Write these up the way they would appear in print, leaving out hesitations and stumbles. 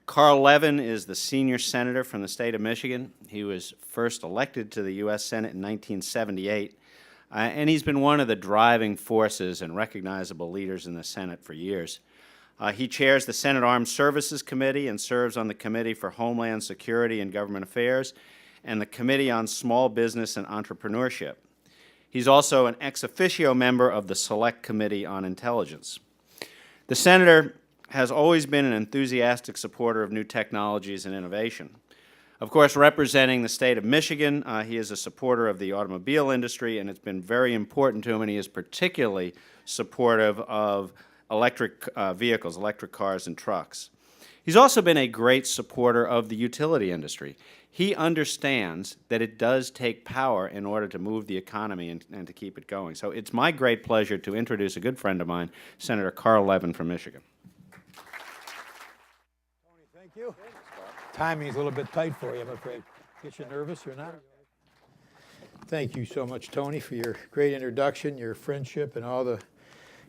Carl Levin is the senior senator from the state of Michigan. He was first elected to the U.S. Senate in 1978, and he's been one of the driving forces and recognizable leaders in the Senate for years. He chairs the Senate Armed Services Committee and serves on the Committee for Homeland Security and Government Affairs and the Committee on Small Business and Entrepreneurship. He's also an ex officio member of the Select Committee on Intelligence. The senator has always been an enthusiastic supporter of new technologies and innovation. Of course, representing the state of Michigan, he is a supporter of the automobile industry, and it's been very important to him, and he is particularly supportive of electric vehicles, electric cars and trucks. He's also been a great supporter of the utility industry. He understands that it does take power in order to move the economy and to keep it going. So it's my great pleasure to introduce a good friend of mine, Senator Carl Levin from Michigan. Tony, thank you. Timing's a little bit tight for you, I'm afraid. Get you nervous or not? Thank you so much, Tony, for your great introduction, your friendship, and all the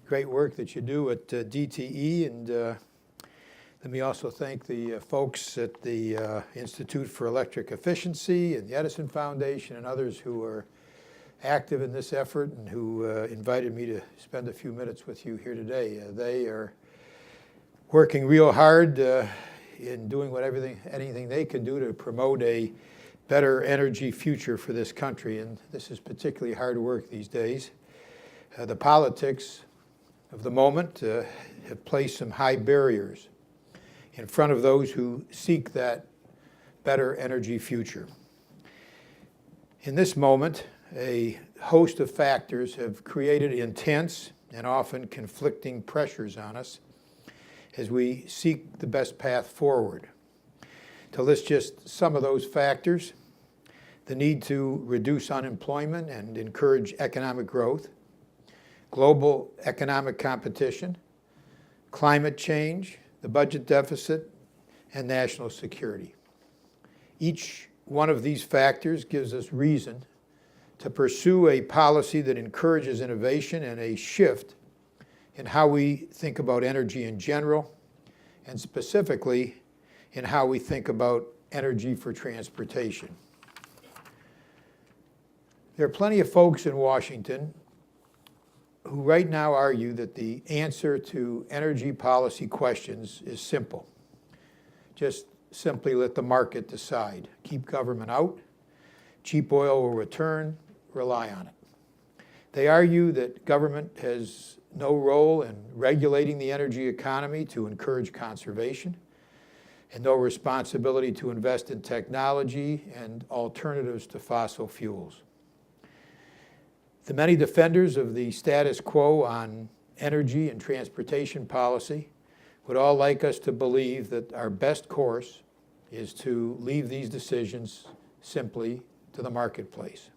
great work that you do at DTE. And let me also thank the folks at the Institute for Electric Efficiency and the Edison Foundation and others who are active in this effort and who invited me to spend a few minutes with you here today. They are working real hard in doing anything they can do to promote a better energy future for this country, and this is particularly hard work these days. The politics of the moment have placed some high barriers in front of those who seek that better energy future. In this moment, a host of factors have created intense and often conflicting pressures on us as we seek the best path forward. To list just some of those factors: the need to reduce unemployment and encourage economic growth, global economic competition, climate change, the budget deficit, and national security. Each one of these factors gives us reason to pursue a policy that encourages innovation and a shift in how we think about energy in general, and specifically in how we think about energy for transportation. There are plenty of folks in Washington who right now argue that the answer to energy policy questions is simple. Just simply let the market decide. Keep government out. Cheap oil will return. Rely on it. They argue that government has no role in regulating the energy economy to encourage conservation, and no responsibility to invest in technology and alternatives to fossil fuels. The many defenders of the status quo on energy and transportation policy would all like us to believe that our best course is to leave these decisions simply to the marketplace.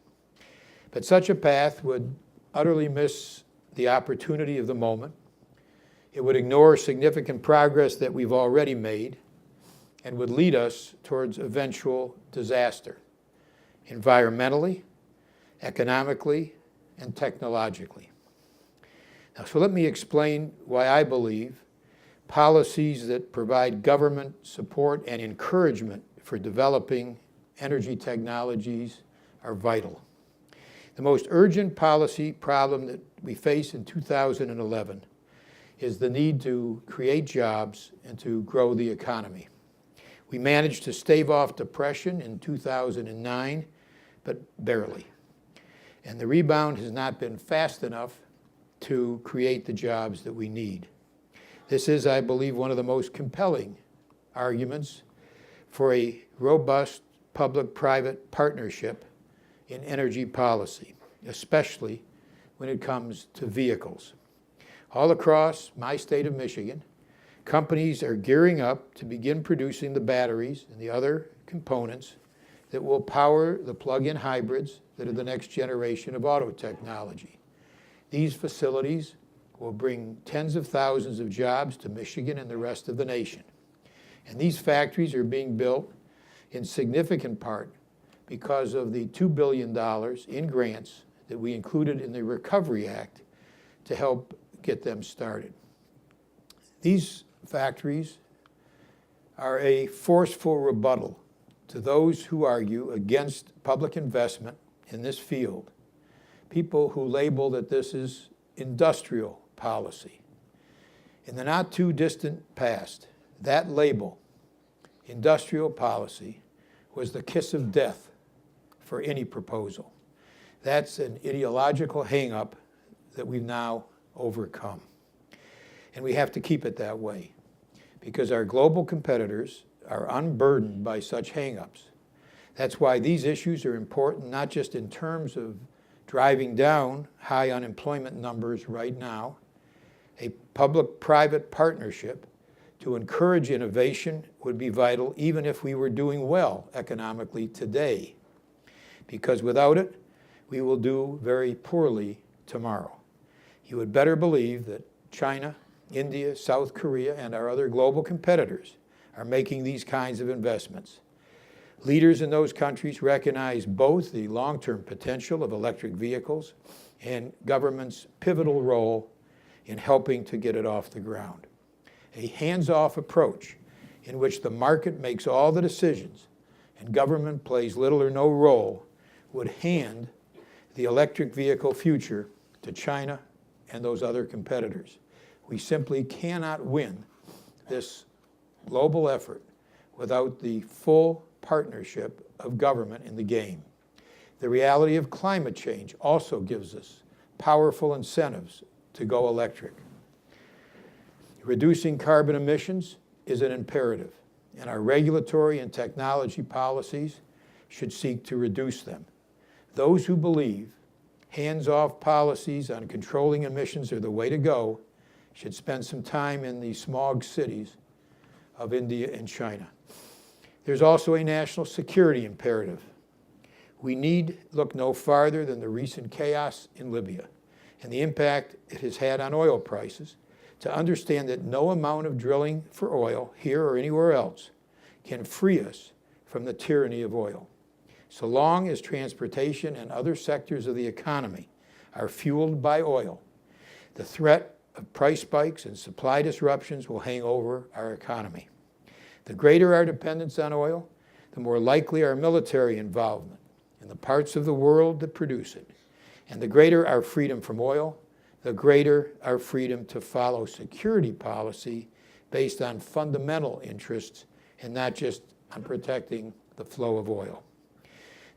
But such a path would utterly miss the opportunity of the moment. It would ignore significant progress that we've already made and would lead us towards eventual disaster, environmentally, economically, and technologically. Now, so let me explain why I believe policies that provide government support and encouragement for developing energy technologies are vital. The most urgent policy problem that we face in 2011 is the need to create jobs and to grow the economy. We managed to stave off depression in 2009, but barely. And the rebound has not been fast enough to create the jobs that we need. This is, I believe, one of the most compelling arguments for a robust public-private partnership in energy policy, especially when it comes to vehicles. All across my state of Michigan, companies are gearing up to begin producing the batteries and the other components that will power the plug-in hybrids that are the next generation of auto technology. These facilities will bring tens of thousands of jobs to Michigan and the rest of the nation. And these factories are being built in significant part because of the $2 billion in grants that we included in the Recovery Act to help get them started. These factories are a forceful rebuttal to those who argue against public investment in this field, people who label that this is industrial policy. In the not too distant past, that label, industrial policy, was the kiss of death for any proposal. That's an ideological hang-up that we've now overcome. And we have to keep it that way, because our global competitors are unburdened by such hang-ups. That's why these issues are important, not just in terms of driving down high unemployment numbers right now. A public-private partnership to encourage innovation would be vital even if we were doing well economically today, because without it, we will do very poorly tomorrow. You would better believe that China, India, South Korea, and our other global competitors are making these kinds of investments. Leaders in those countries recognize both the long-term potential of electric vehicles and government's pivotal role in helping to get it off the ground. A hands-off approach in which the market makes all the decisions and government plays little or no role would hand the electric vehicle future to China and those other competitors. We simply cannot win this global effort without the full partnership of government in the game. The reality of climate change also gives us powerful incentives to go electric. Reducing carbon emissions is an imperative, and our regulatory and technology policies should seek to reduce them. Those who believe hands-off policies on controlling emissions are the way to go should spend some time in the smog cities of India and China. There's also a national security imperative. We need look no farther than the recent chaos in Libya and the impact it has had on oil prices to understand that no amount of drilling for oil, here or anywhere else, can free us from the tyranny of oil. So long as transportation and other sectors of the economy are fueled by oil, the threat of price spikes and supply disruptions will hang over our economy. The greater our dependence on oil, the more likely our military involvement in the parts of the world that produce it. And the greater our freedom from oil, the greater our freedom to follow security policy based on fundamental interests and not just on protecting the flow of oil.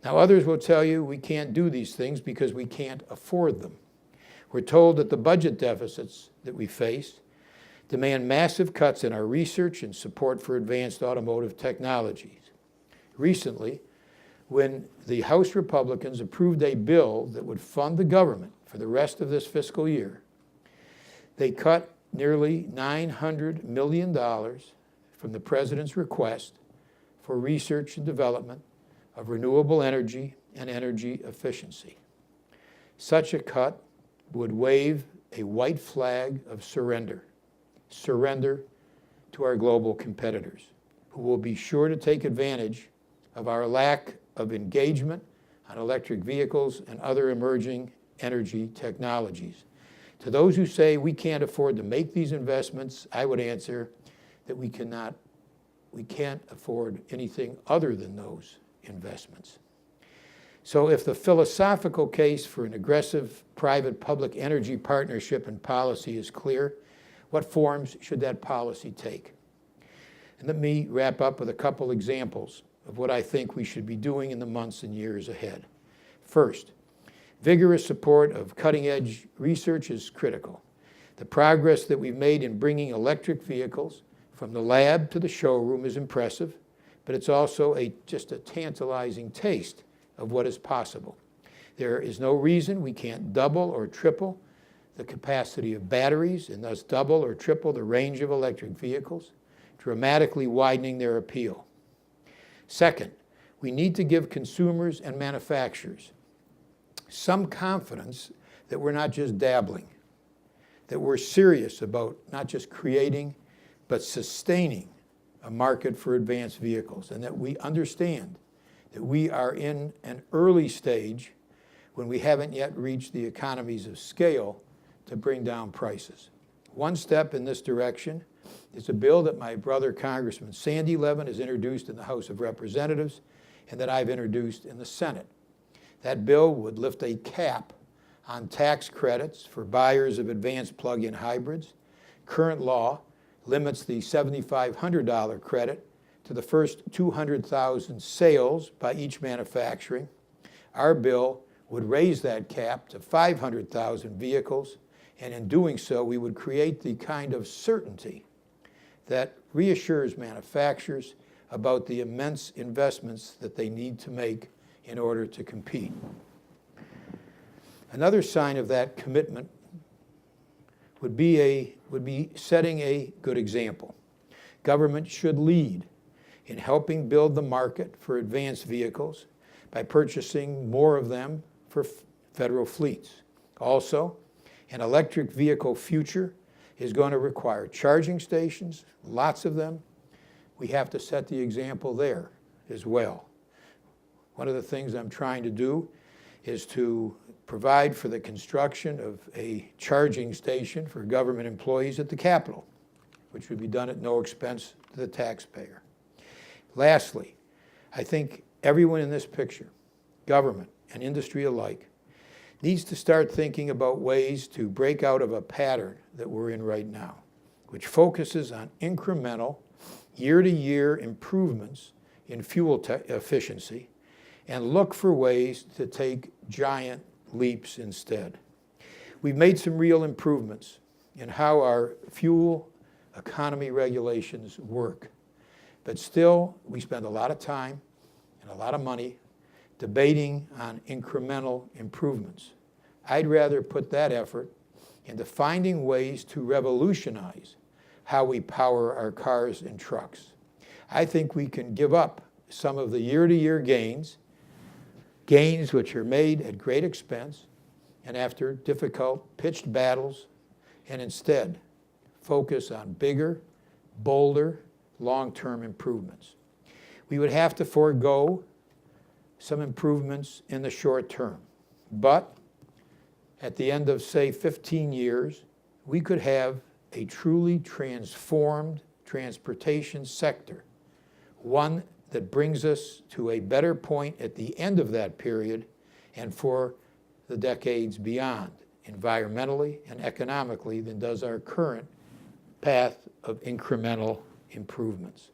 Now, others will tell you we can't do these things because we can't afford them. We're told that the budget deficits that we face demand massive cuts in our research and support for advanced automotive technologies. Recently, when the House Republicans approved a bill that would fund the government for the rest of this fiscal year, they cut nearly $900 million from the president's request for research and development of renewable energy and energy efficiency. Such a cut would wave a white flag of surrender to our global competitors, who will be sure to take advantage of our lack of engagement on electric vehicles and other emerging energy technologies. To those who say we can't afford to make these investments, I would answer that we can't afford anything other than those investments. So if the philosophical case for an aggressive private-public energy partnership and policy is clear, what forms should that policy take? And let me wrap up with a couple examples of what I think we should be doing in the months and years ahead. First, vigorous support of cutting-edge research is critical. The progress that we've made in bringing electric vehicles from the lab to the showroom is impressive, but it's also just a tantalizing taste of what is possible. There is no reason we can't double or triple the capacity of batteries and thus double or triple the range of electric vehicles, dramatically widening their appeal. Second, we need to give consumers and manufacturers some confidence that we're not just dabbling, that we're serious about not just creating, but sustaining a market for advanced vehicles, and that we understand that we are in an early stage when we haven't yet reached the economies of scale to bring down prices. One step in this direction is a bill that my brother, Congressman Sandy Levin, has introduced in the House of Representatives and that I've introduced in the Senate. That bill would lift a cap on tax credits for buyers of advanced plug-in hybrids. Current law limits the $7,500 credit to the first 200,000 sales by each manufacturing. Our bill would raise that cap to 500,000 vehicles, and in doing so, we would create the kind of certainty that reassures manufacturers about the immense investments that they need to make in order to compete. Another sign of that commitment would be setting a good example. Government should lead in helping build the market for advanced vehicles by purchasing more of them for federal fleets. Also, an electric vehicle future is going to require charging stations, lots of them. We have to set the example there as well. One of the things I'm trying to do is to provide for the construction of a charging station for government employees at the Capitol, which would be done at no expense to the taxpayer. Lastly, I think everyone in this picture, government and industry alike, needs to start thinking about ways to break out of a pattern that we're in right now, which focuses on incremental, year-to-year improvements in fuel efficiency, and look for ways to take giant leaps instead. We've made some real improvements in how our fuel economy regulations work, but still we spend a lot of time and a lot of money debating on incremental improvements. I'd rather put that effort into finding ways to revolutionize how we power our cars and trucks. I think we can give up some of the year-to-year gains which are made at great expense and after difficult pitched battles, and instead focus on bigger, bolder, long-term improvements. We would have to forego some improvements in the short term, but at the end of, say, 15 years, we could have a truly transformed transportation sector, one that brings us to a better point at the end of that period and for the decades beyond, environmentally and economically, than does our current path of incremental improvements.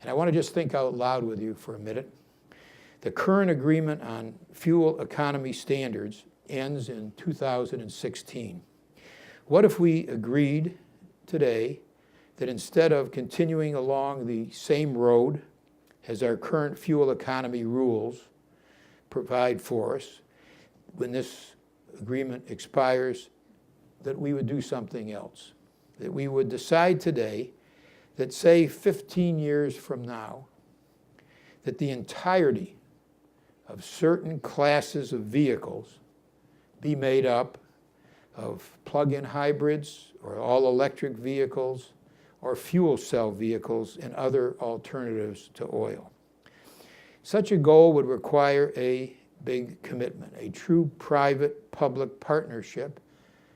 And I want to just think out loud with you for a minute. The current agreement on fuel economy standards ends in 2016. What if we agreed today that instead of continuing along the same road as our current fuel economy rules provide for us, when this agreement expires, that we would do something else, that we would decide today that, say, 15 years from now, that the entirety of certain classes of vehicles be made up of plug-in hybrids or all-electric vehicles or fuel cell vehicles and other alternatives to oil. Such a goal would require a big commitment, a true private-public partnership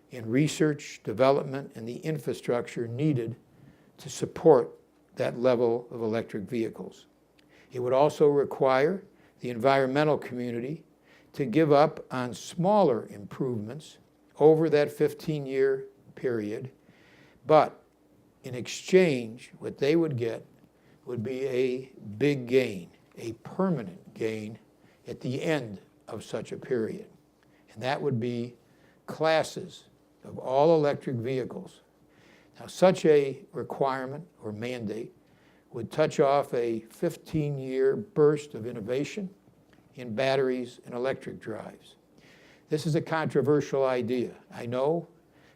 in research, development, and the infrastructure needed to support that level of electric vehicles. It would also require the environmental community to give up on smaller improvements over that 15-year period, but in exchange, what they would get would be a big gain, a permanent gain at the end of such a period. And that would be classes of all electric vehicles. Now, such a requirement or mandate would touch off a 15-year burst of innovation in batteries and electric drives. This is a controversial idea, I know,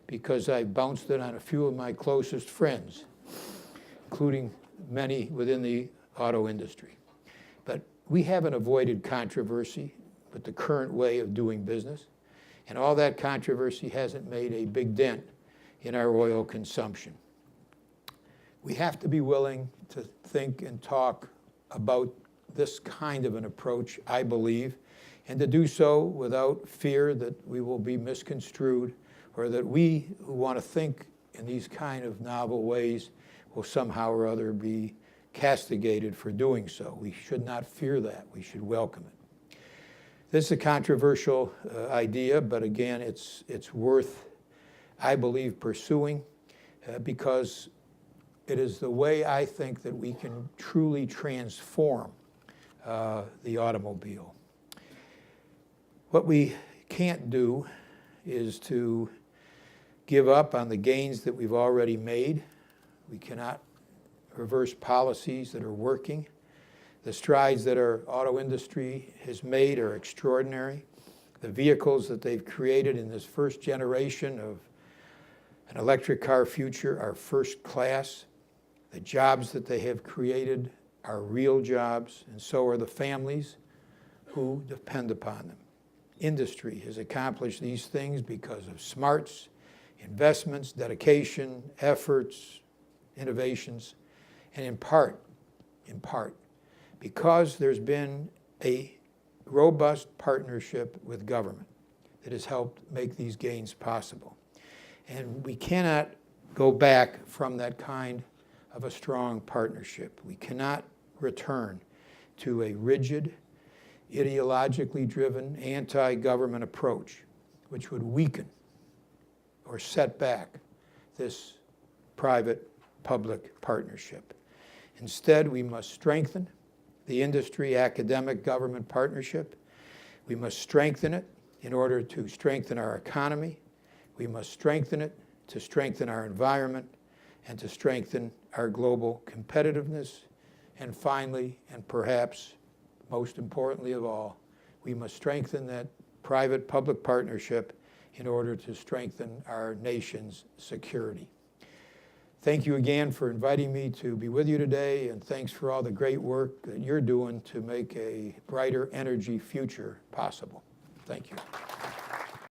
because I bounced it on a few of my closest friends, including many within the auto industry. But we haven't avoided controversy with the current way of doing business, and all that controversy hasn't made a big dent in our oil consumption. We have to be willing to think and talk about this kind of an approach, I believe, and to do so without fear that we will be misconstrued or that we who want to think in these kind of novel ways will somehow or other be castigated for doing so. We should not fear that. We should welcome it. This is a controversial idea, but again, it's worth, I believe, pursuing because it is the way I think that we can truly transform the automobile. What we can't do is to give up on the gains that we've already made. We cannot reverse policies that are working. The strides that our auto industry has made are extraordinary. The vehicles that they've created in this first generation of an electric car future are first class. The jobs that they have created are real jobs, and so are the families who depend upon them. Industry has accomplished these things because of smarts, investments, dedication, efforts, innovations, and in part, because there's been a robust partnership with government that has helped make these gains possible. And we cannot go back from that kind of a strong partnership. We cannot return to a rigid, ideologically driven, anti-government approach, which would weaken or set back this private-public partnership. Instead, we must strengthen the industry-academic-government partnership. We must strengthen it in order to strengthen our economy. We must strengthen it to strengthen our environment and to strengthen our global competitiveness. And finally, and perhaps most importantly of all, we must strengthen that private-public partnership in order to strengthen our nation's security. Thank you again for inviting me to be with you today, and thanks for all the great work that you're doing to make a brighter energy future possible. Thank you.